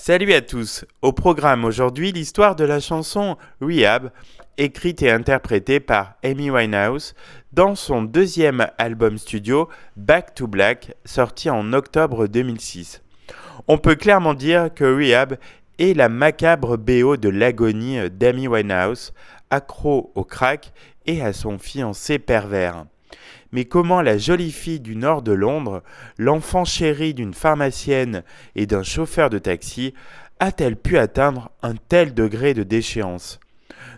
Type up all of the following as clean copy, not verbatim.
Salut à tous. Au programme aujourd'hui, l'histoire de la chanson Rehab, écrite et interprétée par Amy Winehouse dans son deuxième album studio Back to Black, sorti en octobre 2006. On peut clairement dire que Rehab est la macabre BO de l'agonie d'Amy Winehouse, accro au crack et à son fiancé pervers. Mais comment la jolie fille du nord de Londres, l'enfant chéri d'une pharmacienne et d'un chauffeur de taxi, a-t-elle pu atteindre un tel degré de déchéance ?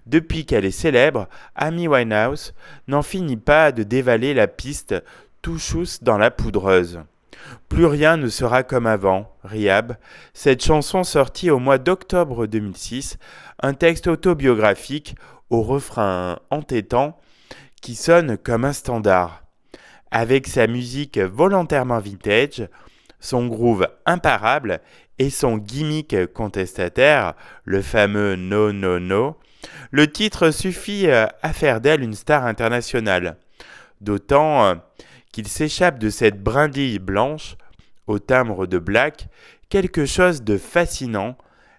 Depuis qu'elle est célèbre, Amy Winehouse n'en finit pas de dévaler la piste tout chousse dans la poudreuse. Plus rien ne sera comme avant, Rehab, cette chanson sortie au mois d'octobre 2006, un texte autobiographique au refrain entêtant qui sonne comme un standard. Avec sa musique volontairement vintage, son groove imparable et son gimmick contestataire, le fameux No No No, le titre suffit à faire d'elle une star internationale. D'autant qu'il s'échappe de cette brindille blanche, au timbre de black, quelque chose de fascinant.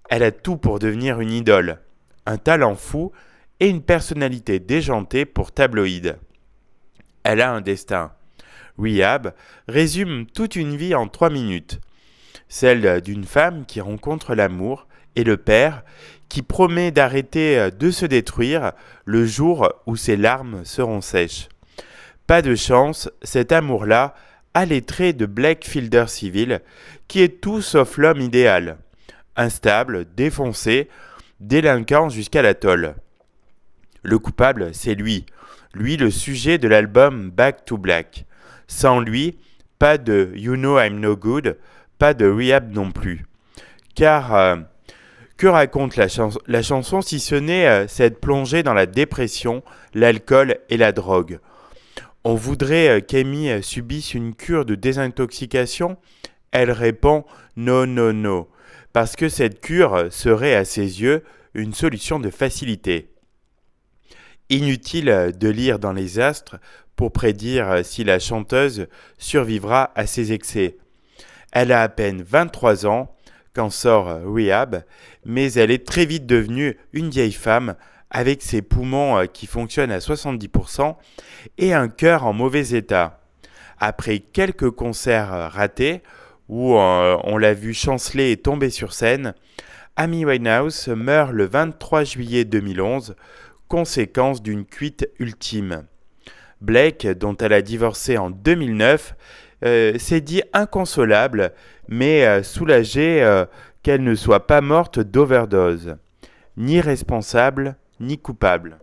Elle a tout pour devenir une idole, un talent fou et une personnalité déjantée pour tabloïd. Elle a un destin. Rehab résume toute une vie en 3 minutes. Celle d'une femme qui rencontre l'amour et le père qui promet d'arrêter de se détruire le jour où ses larmes seront sèches. Pas de chance, cet amour-là a les traits de Blake Fielder civil qui est tout sauf l'homme idéal. Instable, défoncé, délinquant jusqu'à la tôle. Le coupable, c'est lui le sujet de l'album Back to Black. Sans lui, pas de You Know I'm No Good, pas de Rehab non plus. Car que raconte la chanson si ce n'est cette plongée dans la dépression, l'alcool et la drogue ? On voudrait qu'Amy subisse une cure de désintoxication ? Elle répond non, non, non, parce que cette cure serait à ses yeux une solution de facilité. Inutile de lire dans les astres pour prédire si la chanteuse survivra à ses excès. Elle a à peine 23 ans quand sort Rehab, mais elle est très vite devenue une vieille femme avec ses poumons qui fonctionnent à 70% et un cœur en mauvais état. Après quelques concerts ratés, où on l'a vu chanceler et tomber sur scène, Amy Winehouse meurt le 23 juillet 2011, conséquence d'une cuite ultime. Blake, dont elle a divorcé en 2009, s'est dit inconsolable, mais soulagé qu'elle ne soit pas morte d'overdose. Ni responsable, ni coupable.